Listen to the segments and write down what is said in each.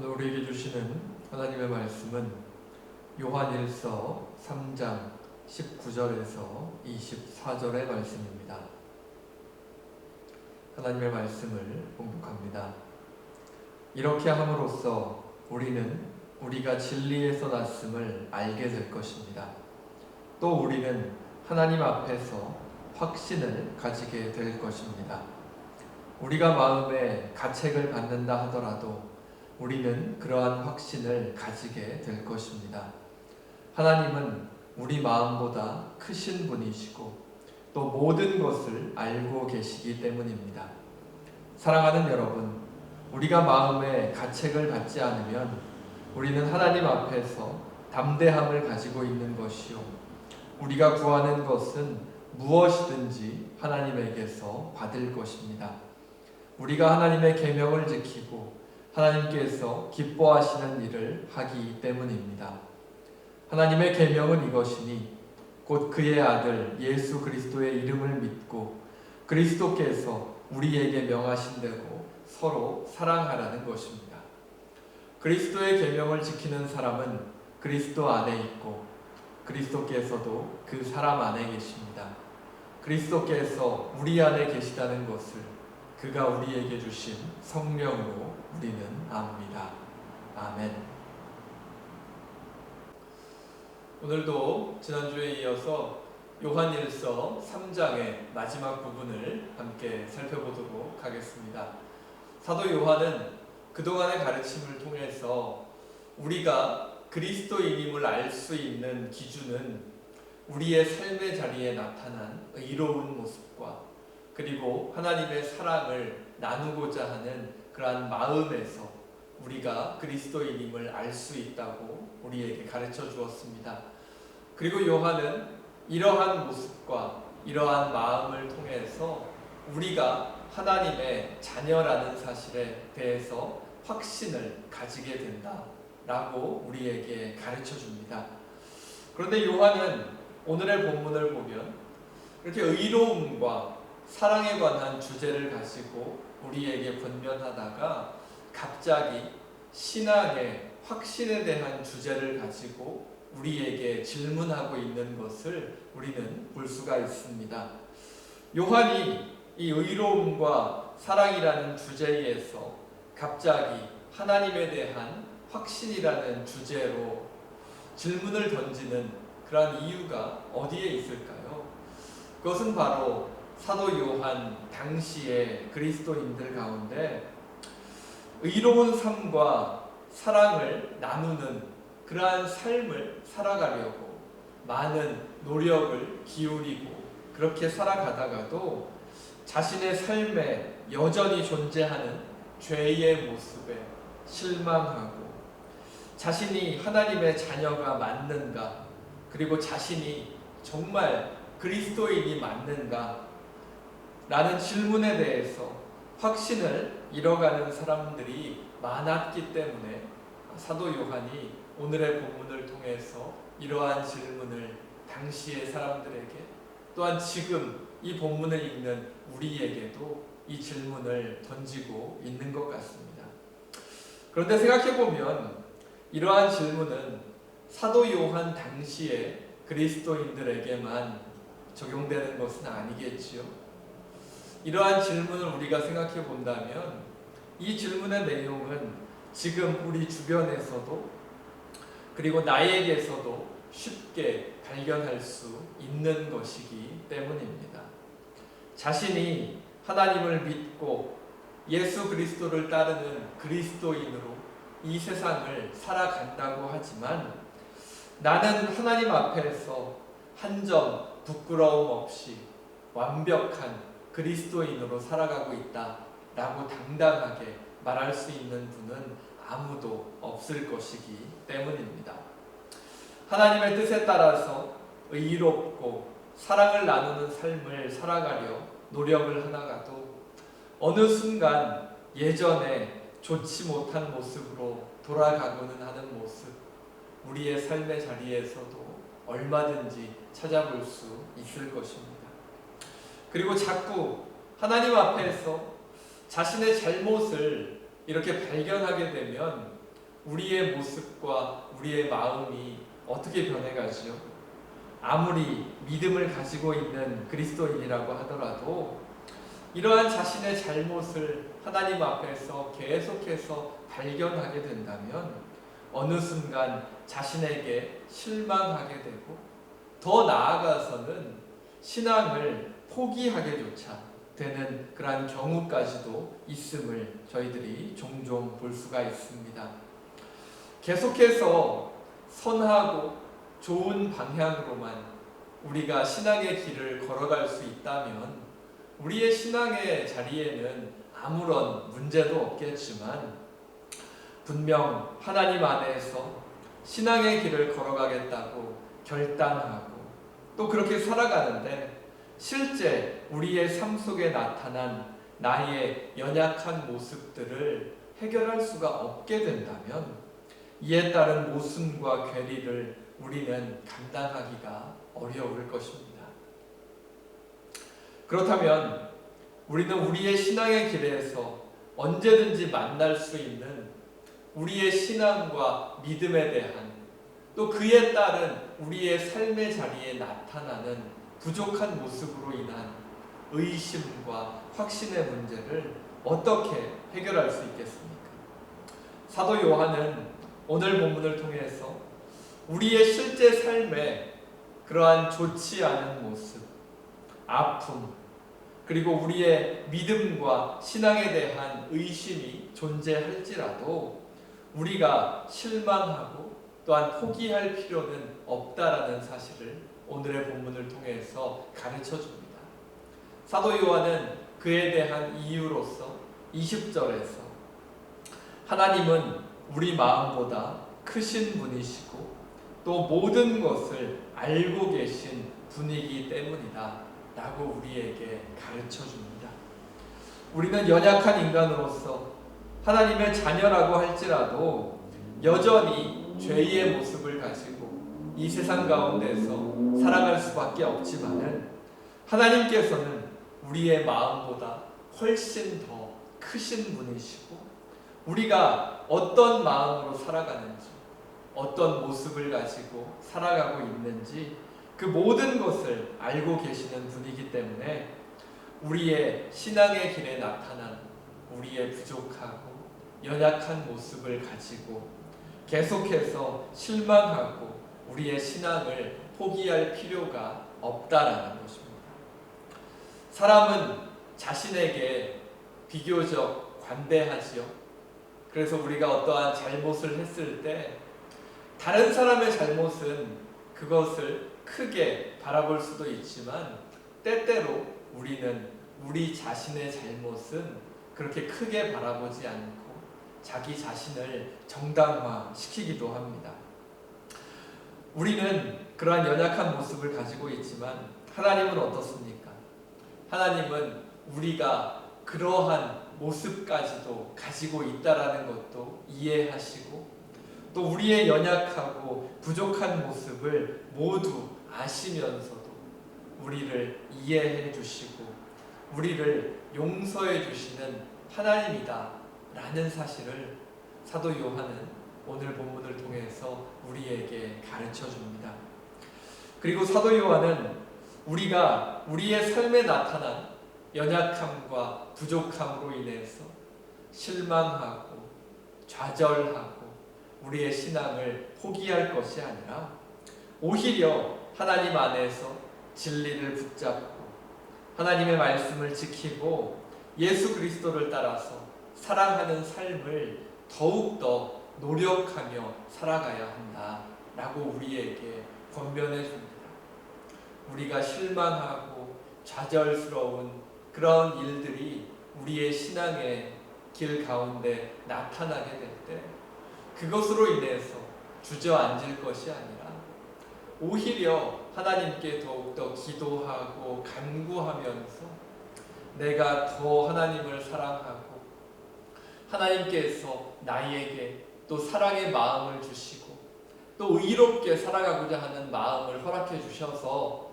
오늘 우리에게 주시는 하나님의 말씀은 요한일서 3장 19절에서 24절의 말씀입니다. 하나님의 말씀을 봉독합니다. 이렇게 함으로써 우리는 우리가 진리에서 났음을 알게 될 것입니다. 또 우리는 하나님 앞에서 확신을 가지게 될 것입니다. 우리가 마음에 가책을 받는다 하더라도 우리는 그러한 확신을 가지게 될 것입니다. 하나님은 우리 마음보다 크신 분이시고 또 모든 것을 알고 계시기 때문입니다. 사랑하는 여러분, 우리가 마음에 가책을 받지 않으면 우리는 하나님 앞에서 담대함을 가지고 있는 것이요, 우리가 구하는 것은 무엇이든지 하나님에게서 받을 것입니다. 우리가 하나님의 계명을 지키고 하나님께서 기뻐하시는 일을 하기 때문입니다. 하나님의 계명은 이것이니 곧 그의 아들 예수 그리스도의 이름을 믿고 그리스도께서 우리에게 명하신 대로 서로 사랑하라는 것입니다. 그리스도의 계명을 지키는 사람은 그리스도 안에 있고 그리스도께서도 그 사람 안에 계십니다. 그리스도께서 우리 안에 계시다는 것을 그가 우리에게 주신 성령으로 우리는 압니다. 아멘. 오늘도 지난주에 이어서 요한일서 3장의 마지막 부분을 함께 살펴보도록 하겠습니다. 사도 요한은 그동안의 가르침을 통해서 우리가 그리스도인임을 알 수 있는 기준은 우리의 삶의 자리에 나타난 의로운 모습과 그리고 하나님의 사랑을 나누고자 하는 그러한 마음에서 우리가 그리스도인임을 알 수 있다고 우리에게 가르쳐 주었습니다. 그리고 요한은 이러한 모습과 이러한 마음을 통해서 우리가 하나님의 자녀라는 사실에 대해서 확신을 가지게 된다라고 우리에게 가르쳐 줍니다. 그런데 요한은 오늘의 본문을 보면 이렇게 의로움과 사랑에 관한 주제를 가지고 우리에게 권면하다가 갑자기 신앙의 확신에 대한 주제를 가지고 우리에게 질문하고 있는 것을 우리는 볼 수가 있습니다. 요한이 이 의로움과 사랑이라는 주제에서 갑자기 하나님에 대한 확신이라는 주제로 질문을 던지는 그러한 이유가 어디에 있을까요? 그것은 바로 사도 요한 당시의 그리스도인들 가운데 의로운 삶과 사랑을 나누는 그러한 삶을 살아가려고 많은 노력을 기울이고 그렇게 살아가다가도 자신의 삶에 여전히 존재하는 죄의 모습에 실망하고 자신이 하나님의 자녀가 맞는가, 그리고 자신이 정말 그리스도인이 맞는가 라는 질문에 대해서 확신을 잃어가는 사람들이 많았기 때문에 사도 요한이 오늘의 본문을 통해서 이러한 질문을 당시의 사람들에게, 또한 지금 이 본문을 읽는 우리에게도 이 질문을 던지고 있는 것 같습니다. 그런데 생각해보면 이러한 질문은 사도 요한 당시의 그리스도인들에게만 적용되는 것은 아니겠지요. 이러한 질문을 우리가 생각해 본다면 이 질문의 내용은 지금 우리 주변에서도 그리고 나에게서도 쉽게 발견할 수 있는 것이기 때문입니다. 자신이 하나님을 믿고 예수 그리스도를 따르는 그리스도인으로 이 세상을 살아간다고 하지만 나는 하나님 앞에서 한 점 부끄러움 없이 완벽한 그리스도인으로 살아가고 있다라고 당당하게 말할 수 있는 분은 아무도 없을 것이기 때문입니다. 하나님의 뜻에 따라서 의롭고 사랑을 나누는 삶을 살아가려 노력을 하다가도 어느 순간 예전에 좋지 못한 모습으로 돌아가고는 하는 모습, 우리의 삶의 자리에서도 얼마든지 찾아볼 수 있을 것입니다. 그리고 자꾸 하나님 앞에서 자신의 잘못을 이렇게 발견하게 되면 우리의 모습과 우리의 마음이 어떻게 변해가지요? 아무리 믿음을 가지고 있는 그리스도인이라고 하더라도 이러한 자신의 잘못을 하나님 앞에서 계속해서 발견하게 된다면 어느 순간 자신에게 실망하게 되고 더 나아가서는 신앙을 포기하게조차 되는 그러한 경우까지도 있음을 저희들이 종종 볼 수가 있습니다. 계속해서 선하고 좋은 방향으로만 우리가 신앙의 길을 걸어갈 수 있다면 우리의 신앙의 자리에는 아무런 문제도 없겠지만 분명 하나님 안에서 신앙의 길을 걸어가겠다고 결단하고 또 그렇게 살아가는데 실제 우리의 삶 속에 나타난 나의 연약한 모습들을 해결할 수가 없게 된다면 이에 따른 모순과 괴리를 우리는 감당하기가 어려울 것입니다. 그렇다면 우리는 우리의 신앙의 길에서 언제든지 만날 수 있는 우리의 신앙과 믿음에 대한 또 그에 따른 우리의 삶의 자리에 나타나는 부족한 모습으로 인한 의심과 확신의 문제를 어떻게 해결할 수 있겠습니까? 사도 요한은 오늘 본문을 통해서 우리의 실제 삶에 그러한 좋지 않은 모습, 아픔, 그리고 우리의 믿음과 신앙에 대한 의심이 존재할지라도 우리가 실망하고 또한 포기할 필요는 없다라는 사실을 오늘의 본문을 통해서 가르쳐 줍니다. 사도 요한은 그에 대한 이유로서 20절에서 하나님은 우리 마음보다 크신 분이시고 또 모든 것을 알고 계신 분이기 때문이다 라고 우리에게 가르쳐 줍니다. 우리는 연약한 인간으로서 하나님의 자녀라고 할지라도 여전히 죄의 모습을 가지고 이 세상 가운데서 살아갈 수밖에 없지만은 하나님께서는 우리의 마음보다 훨씬 더 크신 분이시고 우리가 어떤 마음으로 살아가는지 어떤 모습을 가지고 살아가고 있는지 그 모든 것을 알고 계시는 분이기 때문에 우리의 신앙의 길에 나타난 우리의 부족하고 연약한 모습을 가지고 계속해서 실망하고 우리의 신앙을 포기할 필요가 없다라는 것입니다. 사람은 자신에게 비교적 관대하지요. 그래서 우리가 어떠한 잘못을 했을 때 다른 사람의 잘못은 그것을 크게 바라볼 수도 있지만 때때로 우리는 우리 자신의 잘못은 그렇게 크게 바라보지 않고 자기 자신을 정당화시키기도 합니다. 우리는 그러한 연약한 모습을 가지고 있지만 하나님은 어떻습니까? 하나님은 우리가 그러한 모습까지도 가지고 있다라는 것도 이해하시고 또 우리의 연약하고 부족한 모습을 모두 아시면서도 우리를 이해해 주시고 우리를 용서해 주시는 하나님이다 라는 사실을 사도 요한은 오늘 본문을 통해서 우리에게 가르쳐 줍니다. 그리고 사도 요한은 우리가 우리의 삶에 나타난 연약함과 부족함으로 인해서 실망하고 좌절하고 우리의 신앙을 포기할 것이 아니라 오히려 하나님 안에서 진리를 붙잡고 하나님의 말씀을 지키고 예수 그리스도를 따라서 사랑하는 삶을 더욱더 노력하며 살아가야 한다라고 우리에게 권면해 줍니다. 우리가 실망하고 좌절스러운 그런 일들이 우리의 신앙의 길 가운데 나타나게 될 때 그것으로 인해서 주저앉을 것이 아니라 오히려 하나님께 더욱더 기도하고 간구하면서 내가 더 하나님을 사랑하고 하나님께서 나에게 또 사랑의 마음을 주시고 또 의롭게 살아가고자 하는 마음을 허락해 주셔서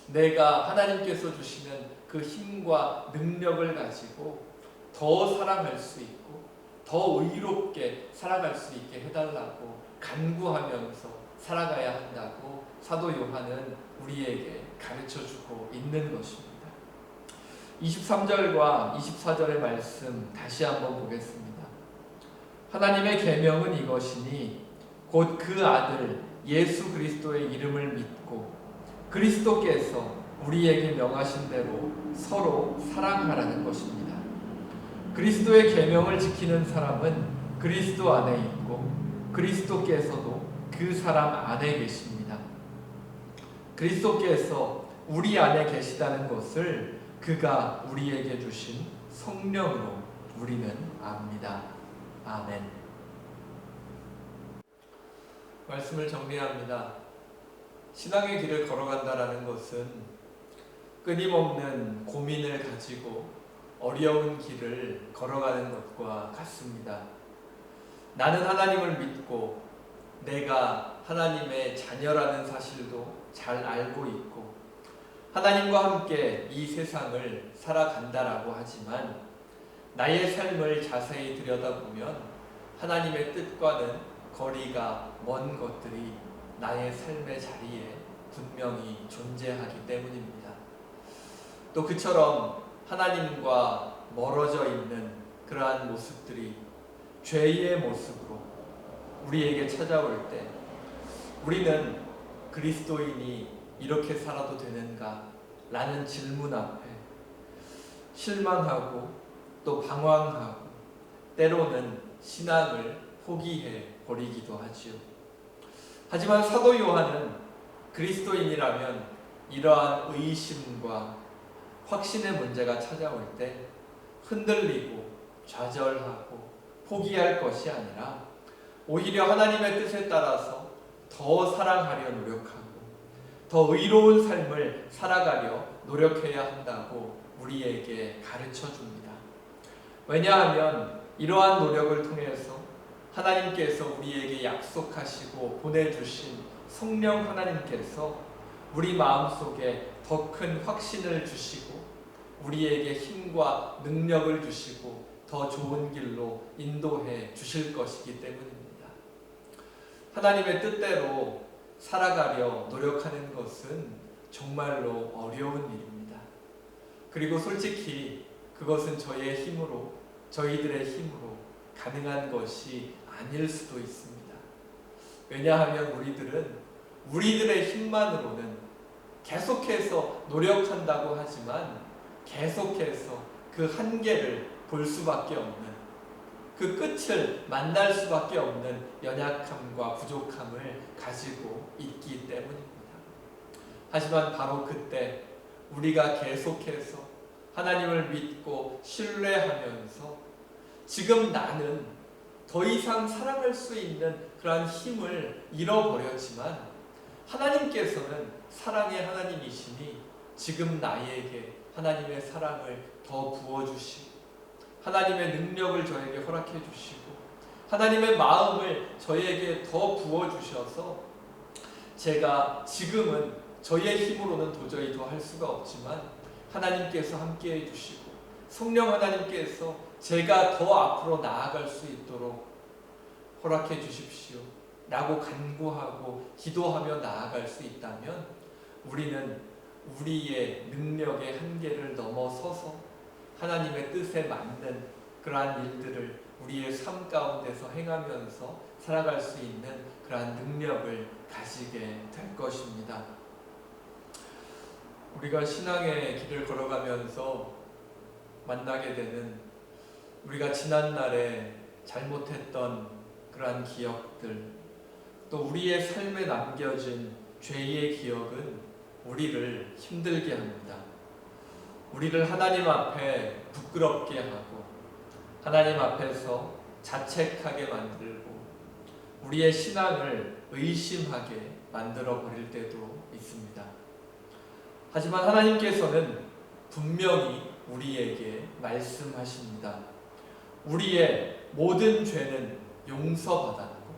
내가 하나님께서 주시는 그 힘과 능력을 가지고 더 사랑할 수 있고 더 의롭게 살아갈 수 있게 해달라고 간구하면서 살아가야 한다고 사도 요한은 우리에게 가르쳐주고 있는 것입니다. 23절과 24절의 말씀 다시 한번 보겠습니다. 하나님의 계명은 이것이니 곧 그 아들 예수 그리스도의 이름을 믿고 그리스도께서 우리에게 명하신 대로 서로 사랑하라는 것입니다. 그리스도의 계명을 지키는 사람은 그리스도 안에 있고 그리스도께서도 그 사람 안에 계십니다. 그리스도께서 우리 안에 계시다는 것을 그가 우리에게 주신 성령으로 우리는 압니다. 아멘. 말씀을 정리합니다. 신앙의 길을 걸어간다라는 것은 끊임없는 고민을 가지고 어려운 길을 걸어가는 것과 같습니다. 나는 하나님을 믿고 내가 하나님의 자녀라는 사실도 잘 알고 있고 하나님과 함께 이 세상을 살아간다라고 하지만 나의 삶을 자세히 들여다보면 하나님의 뜻과는 거리가 먼 것들이 나의 삶의 자리에 분명히 존재하기 때문입니다. 또 그처럼 하나님과 멀어져 있는 그러한 모습들이 죄의 모습으로 우리에게 찾아올 때 우리는 그리스도인이 이렇게 살아도 되는가? 라는 질문 앞에 실망하고 또 방황하고 때로는 신앙을 포기해 버리기도 하지요. 하지만 사도 요한은 그리스도인이라면 이러한 의심과 확신의 문제가 찾아올 때 흔들리고 좌절하고 포기할 것이 아니라 오히려 하나님의 뜻에 따라서 더 사랑하려 노력하고 더 의로운 삶을 살아가려 노력해야 한다고 우리에게 가르쳐 줍니다. 왜냐하면 이러한 노력을 통해서 하나님께서 우리에게 약속하시고 보내주신 성령 하나님께서 우리 마음속에 더 큰 확신을 주시고 우리에게 힘과 능력을 주시고 더 좋은 길로 인도해 주실 것이기 때문입니다. 하나님의 뜻대로 살아가려 노력하는 것은 정말로 어려운 일입니다. 그리고 솔직히 그것은 저희의 힘으로, 저희들의 힘으로 가능한 것이 아닐 수도 있습니다. 왜냐하면 우리들의 힘만으로는 계속해서 노력한다고 하지만 계속해서 그 한계를 볼 수밖에 없는, 그 끝을 만날 수밖에 없는 연약함과 부족함을 가지고 있기 때문입니다. 하지만 바로 그때 우리가 계속해서 하나님을 믿고 신뢰하면서 지금 나는 더 이상 사랑할 수 있는 그러한 힘을 잃어버렸지만 하나님께서는 사랑의 하나님이시니 지금 나에게 하나님의 사랑을 더 부어주시고 하나님의 능력을 저에게 허락해 주시고 하나님의 마음을 저에게 더 부어주셔서 제가 지금은 저의 힘으로는 도저히 더 할 수가 없지만 하나님께서 함께해 주시고 성령 하나님께서 제가 더 앞으로 나아갈 수 있도록 허락해 주십시오 라고 간구하고 기도하며 나아갈 수 있다면 우리는 우리의 능력의 한계를 넘어서서 하나님의 뜻에 맞는 그러한 일들을 우리의 삶 가운데서 행하면서 살아갈 수 있는 그러한 능력을 가지게 될 것입니다. 우리가 신앙의 길을 걸어가면서 만나게 되는 우리가 지난날에 잘못했던 그러한 기억들, 또 우리의 삶에 남겨진 죄의 기억은 우리를 힘들게 합니다. 우리를 하나님 앞에 부끄럽게 하고 하나님 앞에서 자책하게 만들고 우리의 신앙을 의심하게 만들어 버릴 때도 있습니다. 하지만 하나님께서는 분명히 우리에게 말씀하십니다. 우리의 모든 죄는 용서받았고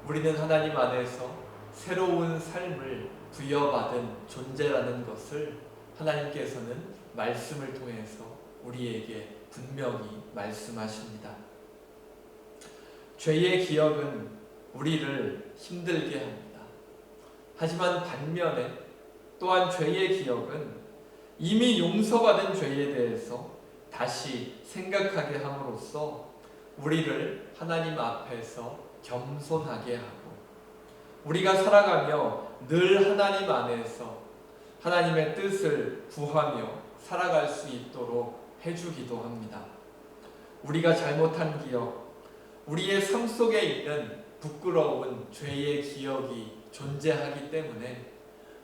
우리는 하나님 안에서 새로운 삶을 부여받은 존재라는 것을 하나님께서는 말씀을 통해서 우리에게 분명히 말씀하십니다. 죄의 기억은 우리를 힘들게 합니다. 하지만 반면에 또한 죄의 기억은 이미 용서받은 죄에 대해서 다시 생각하게 함으로써 우리를 하나님 앞에서 겸손하게 하고 우리가 살아가며 늘 하나님 안에서 하나님의 뜻을 구하며 살아갈 수 있도록 해주기도 합니다. 우리가 잘못한 기억, 우리의 삶 속에 있는 부끄러운 죄의 기억이 존재하기 때문에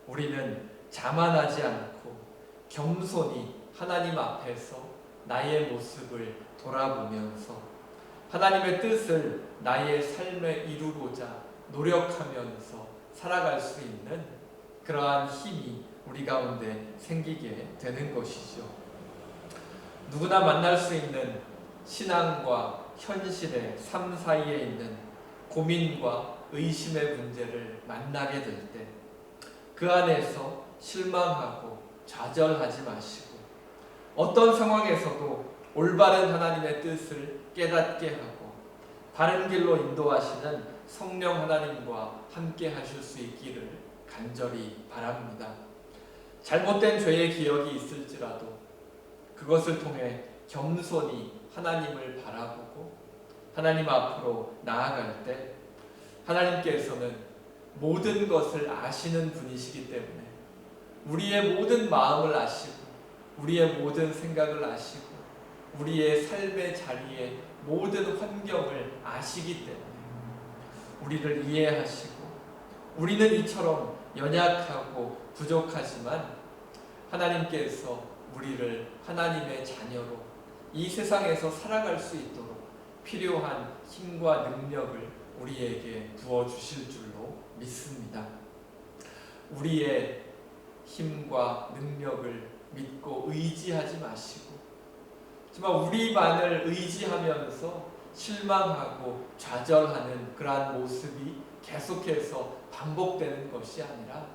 우리는 자만하지 않고 겸손히 하나님 앞에서 나의 모습을 돌아보면서 하나님의 뜻을 나의 삶에 이루고자 노력하면서 살아갈 수 있는 그러한 힘이 우리 가운데 생기게 되는 것이죠. 누구나 만날 수 있는 신앙과 현실의 삶 사이에 있는 고민과 의심의 문제를 만나게 될 때 그 안에서 실망하고 좌절하지 마시고 어떤 상황에서도 올바른 하나님의 뜻을 깨닫게 하고 바른 길로 인도하시는 성령 하나님과 함께 하실 수 있기를 간절히 바랍니다. 잘못된 죄의 기억이 있을지라도 그것을 통해 겸손히 하나님을 바라보고 하나님 앞으로 나아갈 때 하나님께서는 모든 것을 아시는 분이시기 때문에 우리의 모든 마음을 아시고 우리의 모든 생각을 아시고 우리의 삶의 자리에 모든 환경을 아시기 때문에 우리를 이해하시고 우리는 이처럼 연약하고 부족하지만 하나님께서 우리를 하나님의 자녀로 이 세상에서 살아갈 수 있도록 필요한 힘과 능력을 우리에게 부어주실 줄로 믿습니다. 우리의 힘과 능력을 믿고 의지하지 마시고 정말 우리만을 의지하면서 실망하고 좌절하는 그러한 모습이 계속해서 반복되는 것이 아니라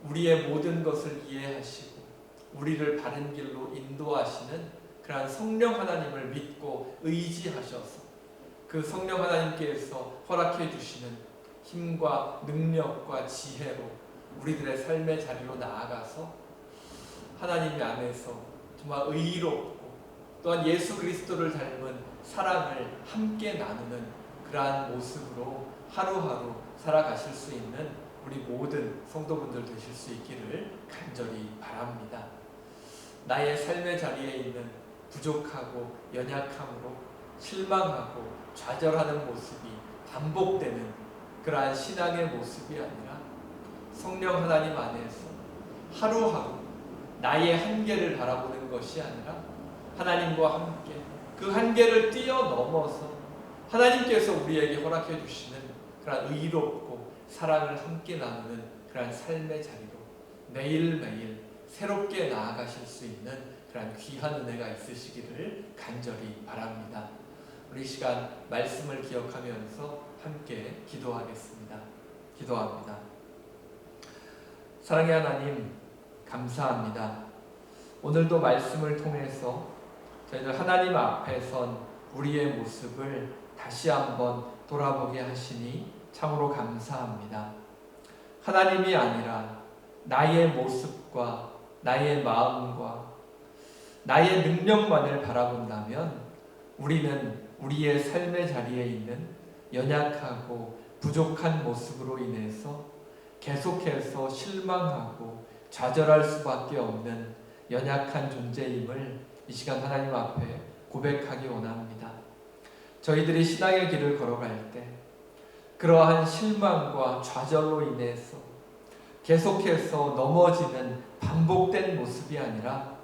우리의 모든 것을 이해하시고 우리를 바른 길로 인도하시는 그러한 성령 하나님을 믿고 의지하셔서 그 성령 하나님께서 허락해 주시는 힘과 능력과 지혜로 우리들의 삶의 자리로 나아가서 하나님 안에서 정말 의롭고 또한 예수 그리스도를 닮은 사랑을 함께 나누는 그러한 모습으로 하루하루 살아가실 수 있는 우리 모든 성도분들 되실 수 있기를 간절히 바랍니다. 나의 삶의 자리에 있는 부족하고 연약함으로 실망하고 좌절하는 모습이 반복되는 그러한 신앙의 모습이 아니라 성령 하나님 안에서 하루하루 나의 한계를 바라보는 것이 아니라 하나님과 함께 그 한계를 뛰어넘어서 하나님께서 우리에게 허락해 주시는 그런 의롭고 사랑을 함께 나누는 그런 삶의 자리로 매일매일 새롭게 나아가실 수 있는 그런 귀한 은혜가 있으시기를 간절히 바랍니다. 우리 시간 말씀을 기억하면서 함께 기도하겠습니다. 기도합니다. 사랑의 하나님, 감사합니다. 오늘도 말씀을 통해서 저희들 하나님 앞에 선 우리의 모습을 다시 한번 돌아보게 하시니 참으로 감사합니다. 하나님이 아니라 나의 모습과 나의 마음과 나의 능력만을 바라본다면 우리는 우리의 삶의 자리에 있는 연약하고 부족한 모습으로 인해서 계속해서 실망하고 좌절할 수밖에 없는 연약한 존재임을 이 시간 하나님 앞에 고백하기 원합니다. 저희들이 신앙의 길을 걸어갈 때 그러한 실망과 좌절로 인해서 계속해서 넘어지는 반복된 모습이 아니라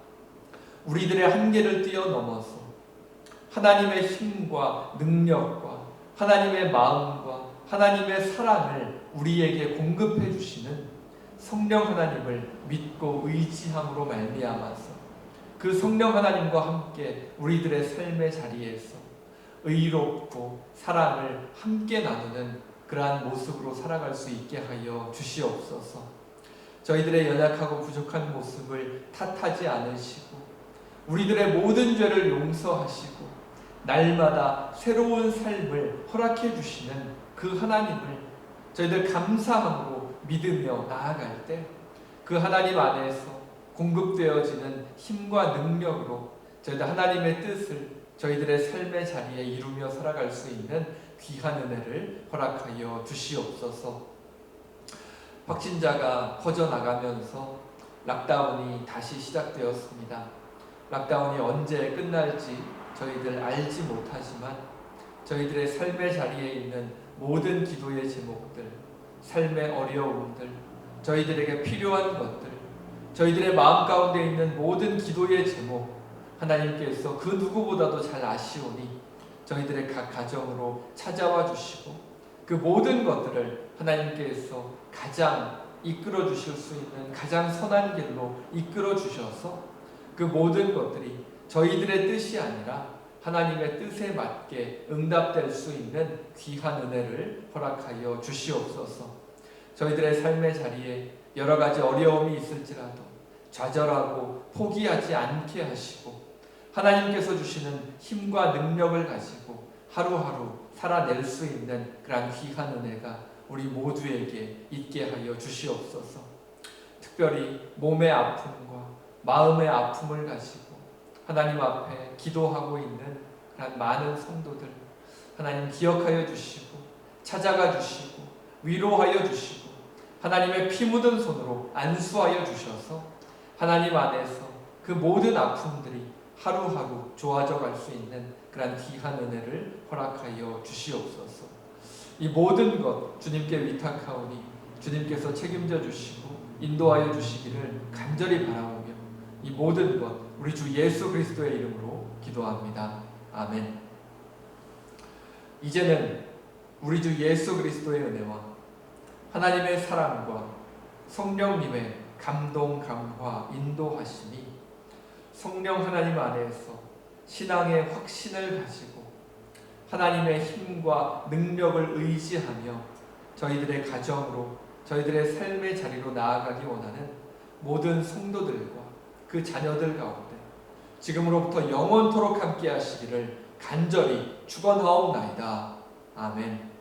우리들의 한계를 뛰어넘어서 하나님의 힘과 능력과 하나님의 마음과 하나님의 사랑을 우리에게 공급해 주시는 성령 하나님을 믿고 의지함으로 말미암아서 그 성령 하나님과 함께 우리들의 삶의 자리에서 의롭고 사랑을 함께 나누는 그러한 모습으로 살아갈 수 있게 하여 주시옵소서. 저희들의 연약하고 부족한 모습을 탓하지 않으시고 우리들의 모든 죄를 용서하시고 날마다 새로운 삶을 허락해 주시는 그 하나님을 저희들 감사함으로 믿으며 나아갈 때 그 하나님 안에서 공급되어지는 힘과 능력으로 저희들 하나님의 뜻을 저희들의 삶의 자리에 이루며 살아갈 수 있는 귀한 은혜를 허락하여 주시옵소서. 확진자가 퍼져나가면서 락다운이 다시 시작되었습니다. 락다운이 언제 끝날지 저희들 알지 못하지만 저희들의 삶의 자리에 있는 모든 기도의 제목들, 삶의 어려움들, 저희들에게 필요한 것들, 저희들의 마음 가운데 있는 모든 기도의 제목, 하나님께서 그 누구보다도 잘 아시오니 저희들의 각 가정으로 찾아와 주시고 그 모든 것들을 하나님께서 가장 이끌어 주실 수 있는 가장 선한 길로 이끌어 주셔서 그 모든 것들이 저희들의 뜻이 아니라 하나님의 뜻에 맞게 응답될 수 있는 귀한 은혜를 허락하여 주시옵소서. 저희들의 삶의 자리에 여러 가지 어려움이 있을지라도 좌절하고 포기하지 않게 하시고 하나님께서 주시는 힘과 능력을 가지고 하루하루 살아낼 수 있는 그러한 귀한 은혜가 우리 모두에게 있게 하여 주시옵소서. 특별히 몸의 아픔과 마음의 아픔을 가지고 하나님 앞에 기도하고 있는 그런 많은 성도들 하나님 기억하여 주시고 찾아가 주시고 위로하여 주시고 하나님의 피 묻은 손으로 안수하여 주셔서 하나님 안에서 그 모든 아픔들이 하루하루 좋아져 갈 수 있는 그런 귀한 은혜를 허락하여 주시옵소서. 이 모든 것 주님께 위탁하오니 주님께서 책임져 주시고 인도하여 주시기를 간절히 바라오며 이 모든 것 우리 주 예수 그리스도의 이름으로 기도합니다. 아멘. 이제는 우리 주 예수 그리스도의 은혜와 하나님의 사랑과 성령님의 감동, 감화, 인도하심이 성령 하나님 안에서 신앙의 확신을 가지고 하나님의 힘과 능력을 의지하며 저희들의 가정으로 저희들의 삶의 자리로 나아가기 원하는 모든 성도들과 그 자녀들 가운데 지금으로부터 영원토록 함께 하시기를 간절히 축원하옵나이다. 아멘.